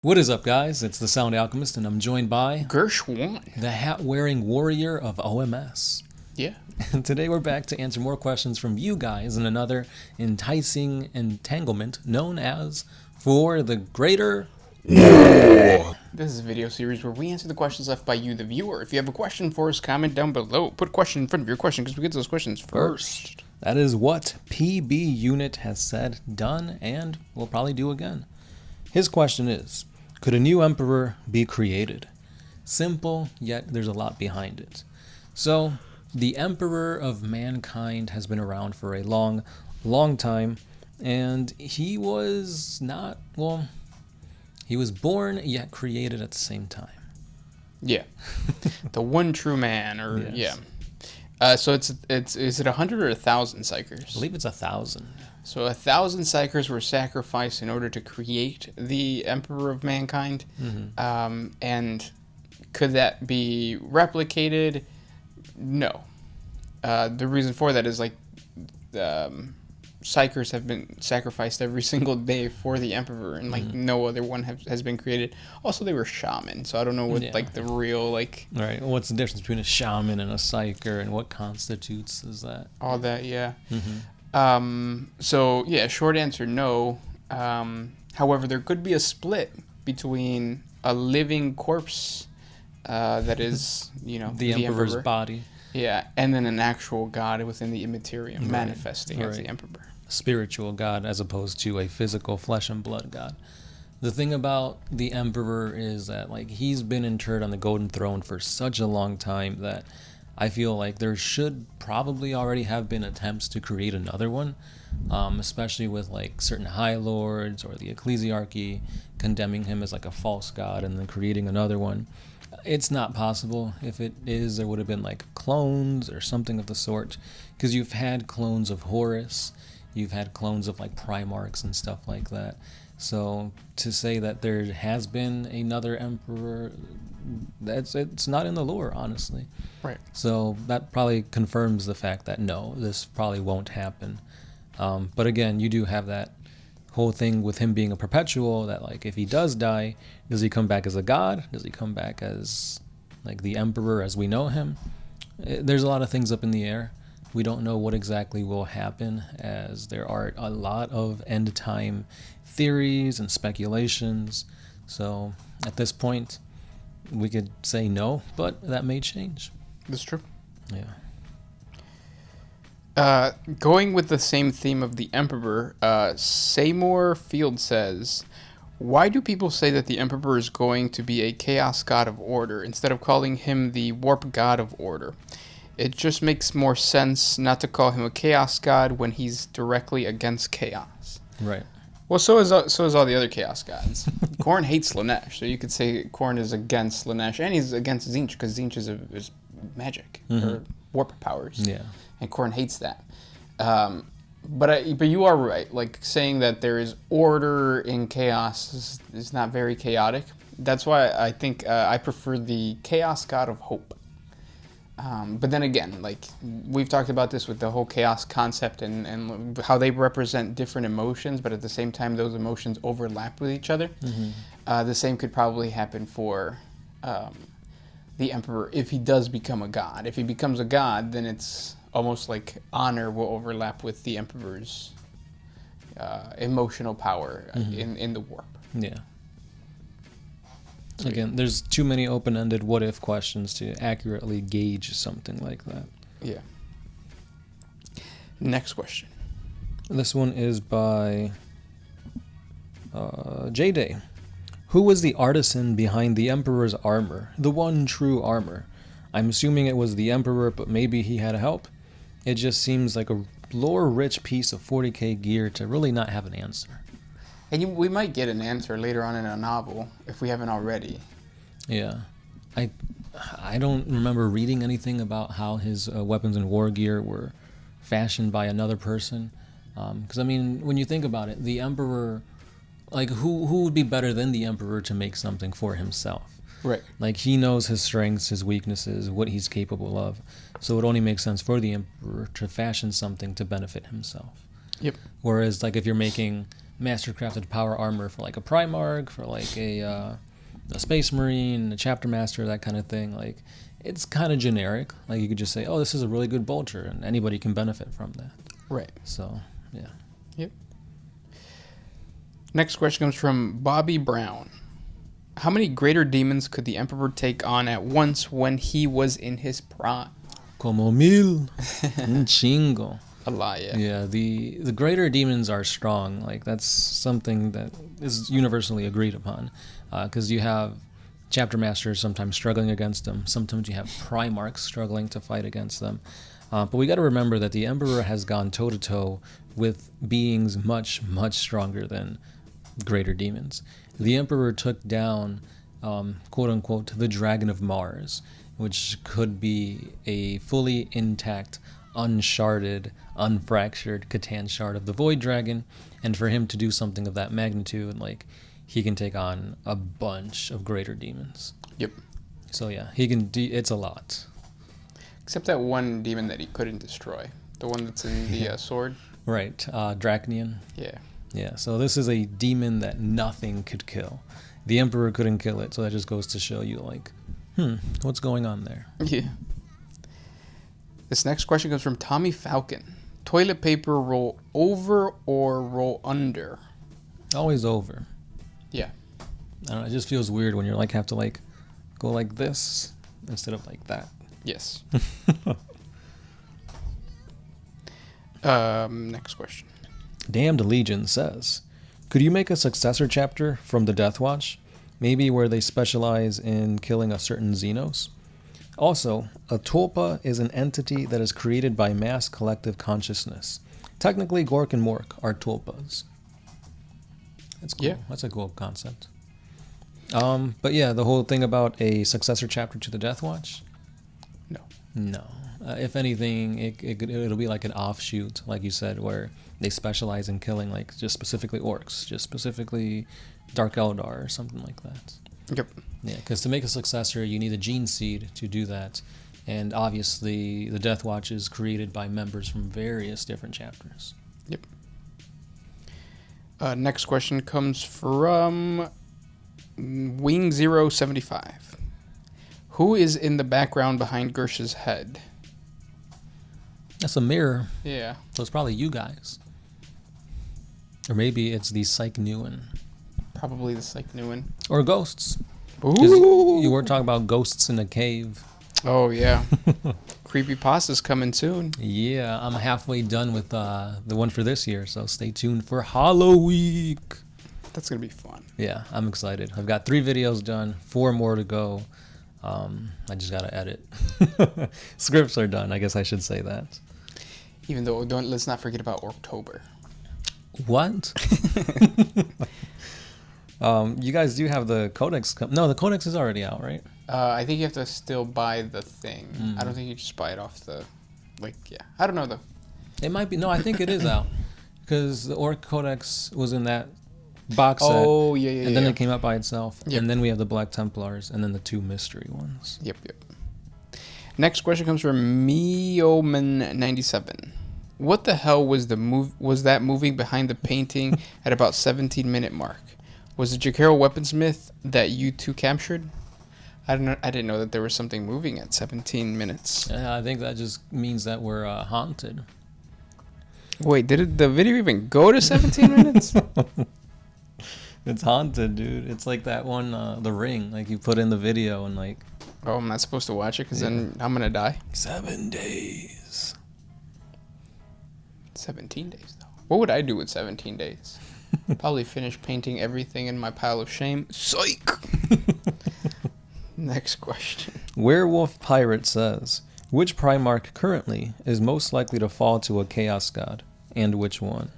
What is up, guys? It's the Sound Alchemist, and I'm joined by Gershwan. the hat-wearing warrior of OMS. Yeah. And today we're back to answer more questions from you guys in another enticing entanglement known as For the Greater This is a video series where we answer the questions left by you, the viewer. If you have a question for us, comment down below. Put a question in front of your question because we get to those questions first. That is what PB Unit has said, done, and will probably do again. His question is, could a new emperor be created? Simple, yet there's a lot behind it. So, the emperor of mankind has been around for a long, long time, and he was not, well, he was born yet created at the same time. Yeah. The one true man, or Yes. yeah. So is it 100 or 1,000 psychers? I believe it's 1,000. So 1,000 psychers were sacrificed in order to create the Emperor of Mankind. Mm-hmm. And could that be replicated? No. The reason for that is psychers have been sacrificed every single day for the Emperor, and no other one has been created. Also, they were shaman, so I don't know what the real Right. Well, what's the difference between a shaman and a psyker, and what constitutes is that? all that. Yeah. Mm-hmm. So yeah, short answer, no. However, there could be a split between a living corpse that is, the Emperor's body. Yeah, and then an actual god within the Imperium manifesting as the Emperor. Spiritual god as opposed to a physical flesh and blood god. The thing about the Emperor is that he's been interred on the Golden Throne for such a long time that I feel like there should probably already have been attempts to create another one, especially with certain High Lords or the Ecclesiarchy condemning him as a false god and then creating another one. It's not possible. If it is, there would have been clones or something of the sort, because you've had clones of Horus, you've had clones of Primarchs and stuff like that. So to say that there has been another emperor, it's not in the lore, honestly. Right. So that probably confirms the fact that no, this probably won't happen. But again, you do have that whole thing with him being a perpetual, that if he does die, does he come back as a god? Does he come back as the emperor as we know him? There's a lot of things up in the air. We don't know what exactly will happen, as there are a lot of end time theories and speculations. So at this point, we could say no, but that may change. That's true. Yeah. Going with the same theme of the Emperor, Seymour Field says, why do people say that the Emperor is going to be a chaos god of order instead of calling him the warp god of order? It just makes more sense not to call him a chaos god when he's directly against chaos. Right. Well, so is all the other chaos gods. Khorne hates Slanesh, so you could say Khorne is against Slanesh, and he's against Tzeentch, because Tzeentch is magic, or warp powers. Yeah. And Khorne hates that. But you are right. Saying that there is order in chaos is not very chaotic. That's why I think I prefer the chaos god of hope. But then again, we've talked about this with the whole chaos concept and how they represent different emotions, but at the same time those emotions overlap with each other. The same could probably happen for the Emperor if he does become a god. If he becomes a god, then it's almost like honor will overlap with the Emperor's emotional power in the warp. Yeah. Again, there's too many open-ended what-if questions to accurately gauge something like that. Yeah. Next question. This one is by J-Day. Who was the artisan behind the Emperor's armor? The one true armor. I'm assuming it was the Emperor, but maybe he had help. It just seems like a lore-rich piece of 40K gear to really not have an answer. And we might get an answer later on in a novel, if we haven't already. Yeah. I don't remember reading anything about how his weapons and war gear were fashioned by another person. Because, when you think about it, the Emperor, who would be better than the Emperor to make something for himself? Right. He knows his strengths, his weaknesses, what he's capable of. So it only makes sense for the Emperor to fashion something to benefit himself. Yep. Whereas, if you're making mastercrafted power armor for like a Primarch, for like a Space Marine, a Chapter Master, that kind of thing. Like, it's kind of generic. Like, you could just say, oh, this is a really good bolter, and anybody can benefit from that. Right. So, yeah. Yep. Next question comes from Bobby Brown. How many greater demons could the Emperor take on at once when he was in his prime? Como mil. Un chingo. A lot, yeah. Yeah, the greater demons are strong. Like, that's something that is universally agreed upon. Because you have Chapter Masters sometimes struggling against them. Sometimes you have Primarchs struggling to fight against them. But we got to remember that the Emperor has gone toe-to-toe with beings much, much stronger than greater demons. The Emperor took down, quote-unquote, the Dragon of Mars, which could be a fully intact, unsharded, unfractured Catan shard of the Void Dragon. And for him to do something of that magnitude, like, he can take on a bunch of greater demons. Yep. So yeah, he can. It's a lot. Except that one demon that he couldn't destroy. The one that's in the sword. Right, Draconian. Yeah. Yeah, so this is a demon that nothing could kill. The Emperor couldn't kill it, so that just goes to show you, like, what's going on there? Yeah. This next question comes from Tommy Falcon. Toilet paper roll over or roll under? Always over. Yeah. I don't know, it just feels weird when you're like, have to like go like this instead of like that. Yes. Next question. Damned Legion says, could you make a successor chapter from the Deathwatch? Maybe where they specialize in killing a certain Xenos? Also, a tulpa is an entity that is created by mass collective consciousness. Technically, Gork and Mork are tulpas. That's cool. Yeah. That's a cool concept. But yeah, the whole thing about a successor chapter to the Deathwatch? No. No. If anything, it'll be like an offshoot, like you said, where they specialize in killing like just specifically orcs, just specifically Dark Eldar or something like that. Yep. Yeah, because to make a successor, you need a gene seed to do that. And obviously, the Deathwatch is created by members from various different chapters. Yep. Next question comes from Wing075. Who is in the background behind Gersh's head? That's a mirror. Yeah. So it's probably you guys. Or maybe it's the Psych Newen. Probably the Psych Newen. Or ghosts. 'Cause Ooh. you were talking about ghosts in a cave. Oh, yeah. Creepypasta's coming soon. Yeah, I'm halfway done with the one for this year, so stay tuned for Halloween. That's going to be fun. Yeah, I'm excited. I've got 3 videos done, 4 more to go. I just got to edit. Scripts are done, I guess I should say that. Even though, let's not forget about October. What? You guys do have the Codex. No, the Codex is already out, right? I think you have to still buy the thing. I don't think you just buy it off the, I don't know though. It might be. No, I think it is out. Because the Orc Codex was in that box set. Oh, yeah. And then it came out by itself. Yep. And then we have the Black Templars and then the 2 mystery ones. Yep. Next question comes from Meoman97. What the hell was that moving behind the painting at about 17-minute mark? Was it Jakaro Weaponsmith that you two captured? I didn't know that there was something moving at 17 minutes. I think that just means that we're haunted. Wait, did the video even go to 17 minutes? It's haunted, dude. It's like that one, The Ring. Like, you put in the video and like... Oh, I'm not supposed to watch it because then I'm going to die? 7 days. 17 days, though. What would I do with 17 days? Probably finish painting everything in my pile of shame. Psych! Next question. Werewolf Pirate says, which Primarch currently is most likely to fall to a Chaos God? And which one?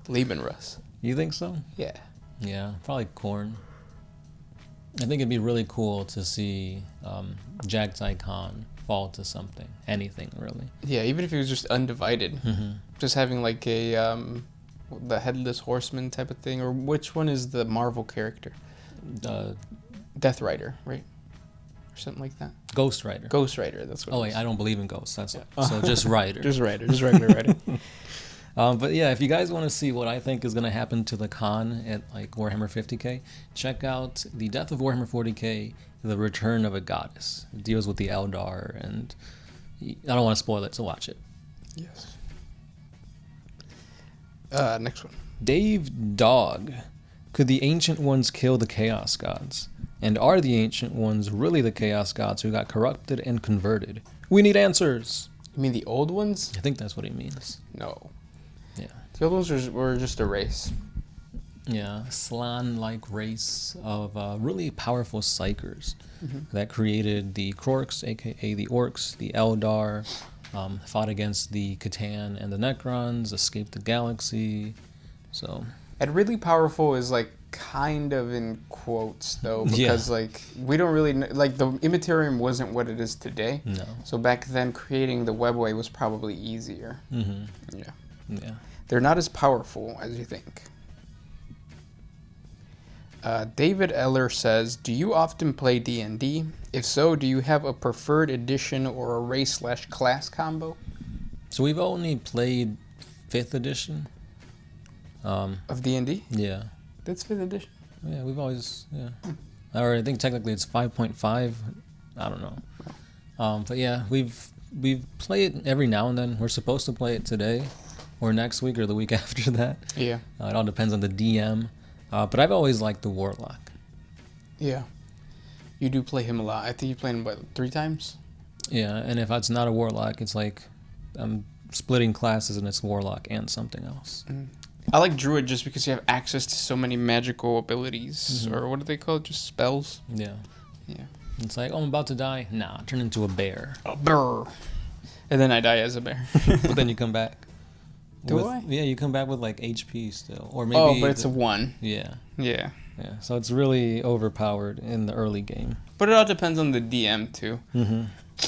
Liebenruss. You think so? Yeah. Yeah, probably Khorne. I think it'd be really cool to see Jagtai Khan fall to something. Anything, really. Yeah, even if it was just undivided. Mm-hmm. Just having like a... the Headless Horseman type of thing. Or which one is the Marvel character? Death Rider, right? Or something like that. Ghost Rider. Ghost Rider, that's what Oh, it wait, is. I don't believe in ghosts. That's So just Rider. Just Rider. Just regular Rider. But yeah, if you guys want to see what I think is going to happen to the con at like Warhammer 50K, check out The Death of Warhammer 40K, The Return of a Goddess. It deals with the Eldar, and I don't want to spoil it, so watch it. Yes. Next one. Dave Dog. Could the Ancient Ones kill the Chaos Gods? And are the Ancient Ones really the Chaos Gods who got corrupted and converted? We need answers. You mean the old ones? I think that's what he means. No. Yeah. The old ones were just a race. Yeah, Slan-like race of really powerful psychers that created the Krorks, aka the Orcs, the Eldar, fought against the Catan and the Necrons, escaped the galaxy. So. And really powerful is like kind of in quotes though, because like we don't really like the Imperium wasn't what it is today. No. So back then, creating the webway was probably easier. Mm-hmm. Yeah. Yeah. They're not as powerful as you think. David Eller says, do you often play D&D? If so, do you have a preferred edition or a race/class combo? So we've only played 5th edition. Of D&D? Yeah. That's 5th edition? Yeah, we've always, Or I think technically it's 5.5. I don't know. But yeah, we've played it every now and then. We're supposed to play it today or next week or the week after that. Yeah. It all depends on the DM. But I've always liked the Warlock. Yeah. You do play him a lot. I think you played him, what, 3 times? Yeah, and if it's not a Warlock, it's like I'm splitting classes and it's Warlock and something else. I like Druid just because you have access to so many magical abilities. Or what do they call it? Just spells? Yeah. Yeah. It's like, oh, I'm about to die. Nah, turn into a bear. A bear. And then I die as a bear. But then you come back. Do I? Yeah, you come back with like HP still. Or maybe. Oh, but it's a 1. Yeah. Yeah. Yeah. So it's really overpowered in the early game. But it all depends on the DM too. Mm-hmm.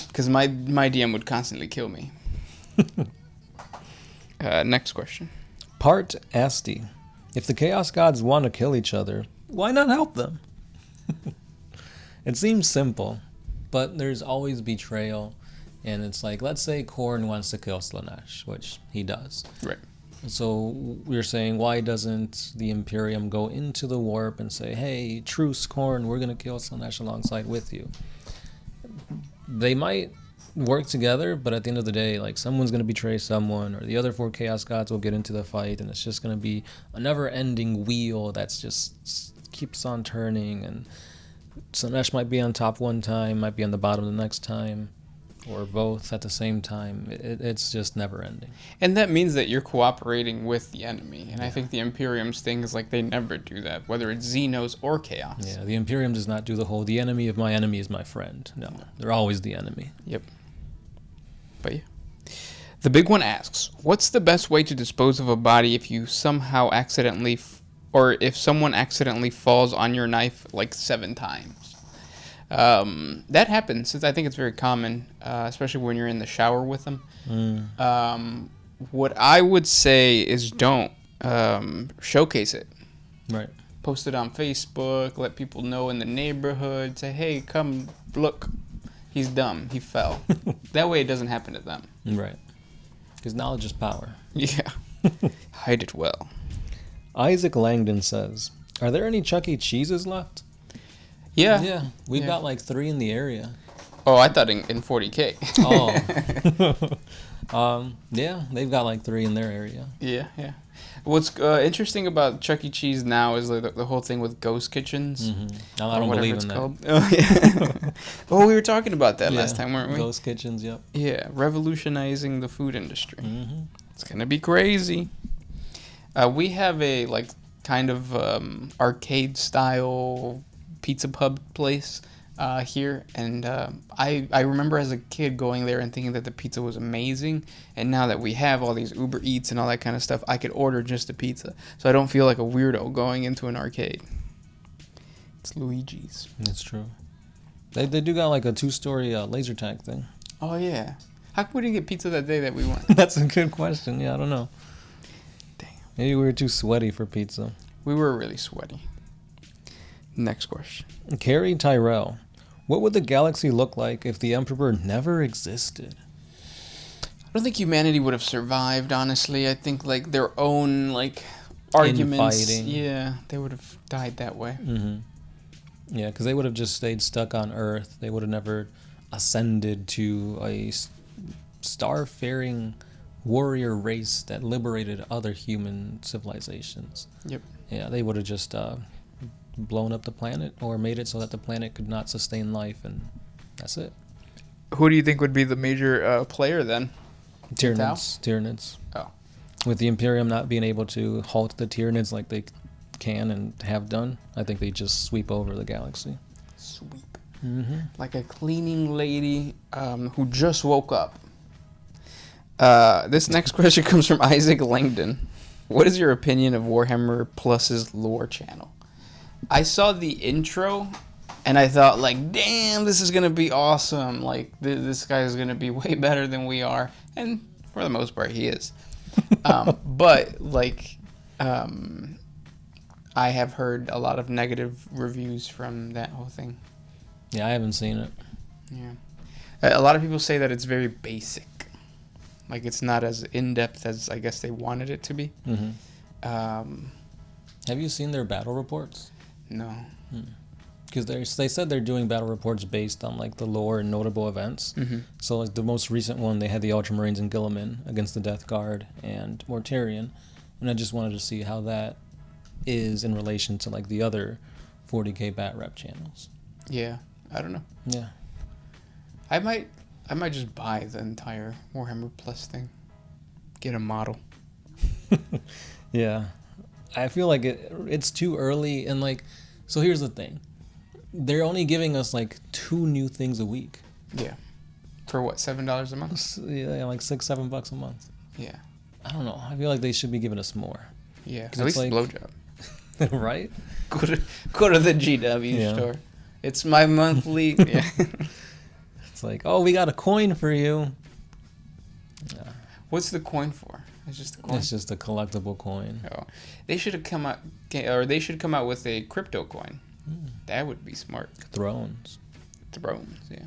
Because my DM would constantly kill me. Next question. Part Asti. If the Chaos Gods want to kill each other, why not help them? It seems simple, but there's always betrayal. And it's like, let's say Khorne wants to kill Slaanesh, which he does. Right. So we're saying, why doesn't the Imperium go into the warp and say, hey, truce, Khorne, we're going to kill Slaanesh alongside with you? They might work together, but at the end of the day, like, someone's going to betray someone, or the other 4 Chaos Gods will get into the fight, and it's just going to be a never-ending wheel that's just keeps on turning, and Slaanesh might be on top one time, might be on the bottom the next time, or both at the same time. It's just never ending. And that means that you're cooperating with the enemy. And I think the Imperium's thing is like they never do that, whether it's Xenos or Chaos. Yeah, the Imperium does not do the whole, the enemy of my enemy is my friend. No, they're always the enemy. Yep. But yeah. The big one asks, what's the best way to dispose of a body if you somehow accidentally, or if someone accidentally falls on your knife like 7 times? That happens. I think it's very common, especially when you're in the shower with them. What I would say is don't showcase it. Right. Post it on Facebook. Let people know in the neighborhood. Say, hey, come look. He's dumb. He fell. That way it doesn't happen to them. Right. Because knowledge is power. Yeah. Hide it well. Isaac Langdon says, are there any Chuck E. Cheeses left? Yeah. Yeah. We've got like 3 in the area. Oh, I thought in 40K. Oh. Yeah, they've got like 3 in their area. Yeah, yeah. What's interesting about Chuck E. Cheese now is like the whole thing with ghost kitchens. Mm-hmm. I don't believe in that. Called. Oh, yeah. Oh, we were talking about that last time, weren't we? Ghost kitchens, yep. Yeah, revolutionizing the food industry. Mm-hmm. It's gonna be crazy. We have a like kind of arcade style pizza pub place here, and I remember as a kid going there and thinking that the pizza was amazing, and now that we have all these Uber Eats and all that kind of stuff, I could order just a pizza, so I don't feel like a weirdo going into an arcade. It's Luigi's. That's true. They do got like a 2-story laser tag thing. Oh yeah. How come we didn't get pizza that day that we went? That's a good question. Yeah, I don't know. Damn. Maybe we were too sweaty for pizza. We were really sweaty. Next question. Carrie Tyrell. What would the galaxy look like if the Emperor never existed? I don't think humanity would have survived, honestly. I think, like, their own, like, arguments. Infighting. Yeah, they would have died that way. Mm-hmm. Yeah, because they would have just stayed stuck on Earth. They would have never ascended to a starfaring warrior race that liberated other human civilizations. Yep. Yeah, they would have just blown up the planet or made it so that the planet could not sustain life, and that's it. Who do you think would be the major player then? Tyranids. Oh. With the Imperium not being able to halt the Tyranids like they can and have done, I think they just sweep over the galaxy. Sweep. Mm-hmm. Like a cleaning lady who just woke up. This next question comes from Isaac Langdon. What is your opinion of Warhammer Plus's lore channel? I saw the intro and I thought, like, damn, this is going to be awesome. Like, this guy is going to be way better than we are. And for the most part, he is. But, like, I have heard a lot of negative reviews from that whole thing. Yeah, I haven't seen it. Yeah. A lot of people say that it's very basic. Like, it's not as in-depth as I guess they wanted it to be. Mm-hmm. Have you seen their battle reports? No. Because they said they're doing battle reports based on, like, the lore and notable events. Mm-hmm. So, like, the most recent one, they had the Ultramarines and Guilliman against the Death Guard and Mortarion. And I just wanted to see how that is in relation to, like, the other 40K bat rep channels. Yeah. I don't know. Yeah. I might just buy the entire Warhammer Plus thing. Get a model. Yeah. I feel like it's too early, and, like, so here's the thing. They're only giving us, like, 2 new things a week. Yeah. For what, $7 a month? Yeah, like $6-7 a month. Yeah. I don't know. I feel like they should be giving us more. Yeah. At 'Cause least it's a like- blowjob. Right? Go to the GW store. It's my monthly. Yeah. It's like, oh, we got a coin for you. What's the coin for? It's just a coin. It's just a collectible coin. Oh, they should have come out, or they should come out with a crypto coin. That would be smart. Thrones. Thrones, yeah.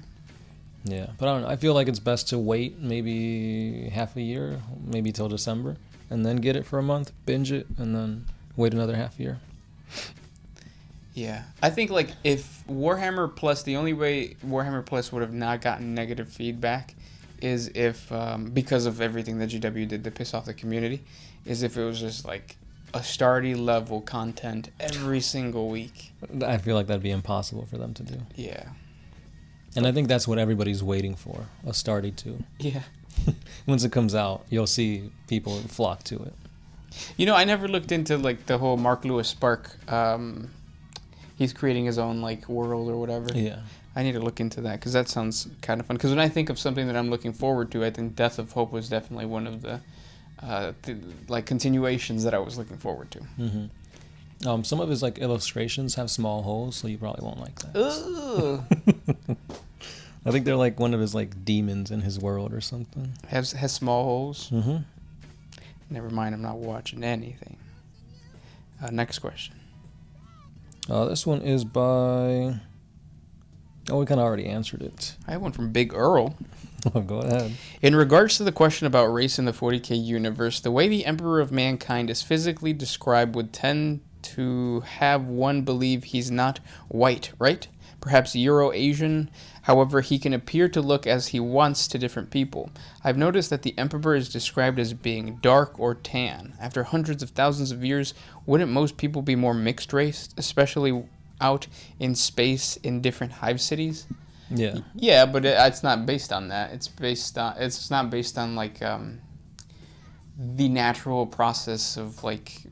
Yeah, but I don't know. I feel like it's best to wait maybe half a year, maybe till December, and then get it for a month, binge it, and then wait another half year. Yeah, I think, like, if Warhammer Plus, the only way Warhammer Plus would have not gotten negative feedback is if, because of everything that GW did to piss off the community, is if it was just, like, a starty level content every single week. I feel like that'd be impossible for them to do. Yeah. And I think that's what everybody's waiting for, a Starty 2. Yeah. Once it comes out, you'll see people flock to it. You know, I never looked into, like, the whole Mark Lewis Spark. He's creating his own, like, world or whatever. Yeah. I need to look into that because that sounds kind of fun. Because when I think of something that I'm looking forward to, I think Death of Hope was definitely one of the like, continuations that I was looking forward to. Mm-hmm. Some of his, like, illustrations have small holes, so you probably won't like that. Ugh. I think they're like one of his, like, demons in his world or something. Has small holes. Mm-hmm. Never mind, I'm not watching anything. Next question. This one is by... Oh, we kind of already answered it. I have one from Big Earl. Oh, go ahead. In regards to the question about race in the 40K universe, the way the Emperor of Mankind is physically described would tend to have one believe he's not white, right? Perhaps Euro-Asian. However, he can appear to look as he wants to different people. I've noticed that the Emperor is described as being dark or tan. After hundreds of thousands of years, wouldn't most people be more mixed race, especially out in space in different hive cities? Yeah. Yeah, but it's not based on that. It's not based on, like, the natural process of, like,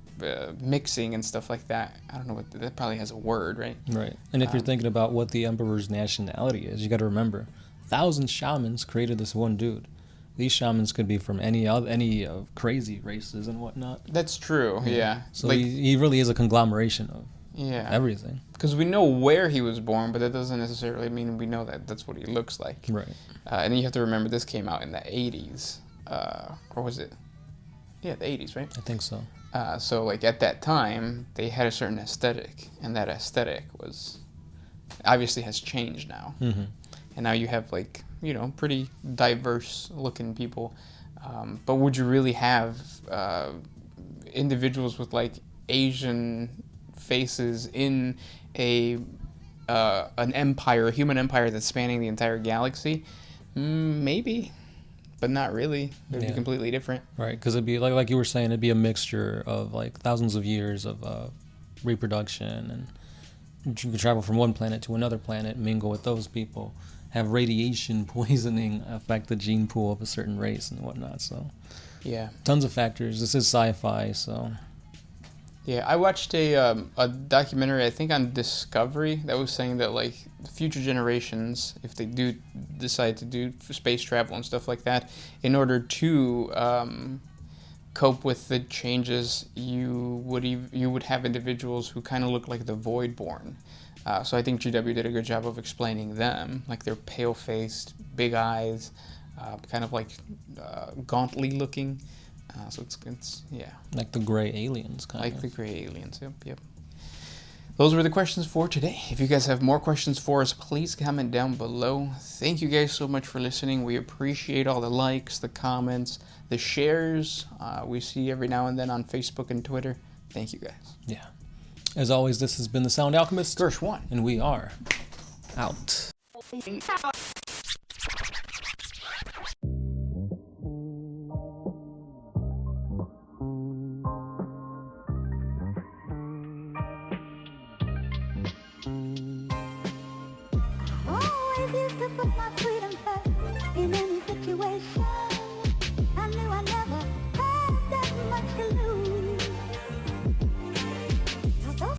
mixing and stuff like that. I don't know what that probably has a word, right? Right. And if you're thinking about what the Emperor's nationality is, you got to remember, 1,000 shamans created this one dude. These shamans could be from any crazy races and whatnot. That's true. Yeah. So like, he really is a conglomeration of everything. Because we know where he was born, but that doesn't necessarily mean we know that that's what he looks like. Right. And then you have to remember this came out in the 80s. Or was it? Yeah, the 80s, right? I think so. So, like, at that time, they had a certain aesthetic, and that aesthetic obviously has changed now. Mm-hmm. And now you have, like, you know, pretty diverse looking people. But would you really have individuals with like Asian faces in an empire, a human empire that's spanning the entire galaxy? Maybe, but not really. They'd be completely different. Right, because it'd be like you were saying, it'd be a mixture of like thousands of years of reproduction, and you could travel from one planet to another planet, mingle with those people, have radiation poisoning affect the gene pool of a certain race and whatnot. So yeah, tons of factors. This is sci-fi, so yeah. I watched a documentary, I think on Discovery, that was saying that like future generations, if they do decide to do space travel and stuff like that, in order to cope with the changes, you would have individuals who kind of look like the Voidborn. So I think GW did a good job of explaining them, like they're pale-faced, big eyes, kind of like gauntly looking. So it's yeah, like the gray aliens, kind of. Like the gray aliens. Yep. Those were the questions for today. If you guys have more questions for us, please comment down below. Thank you guys so much for listening. We appreciate all the likes, the comments, the shares. We see every now and then on Facebook and Twitter. Thank you guys. Yeah. As always, this has been the Sound Alchemist. Gersh 1. And we are out.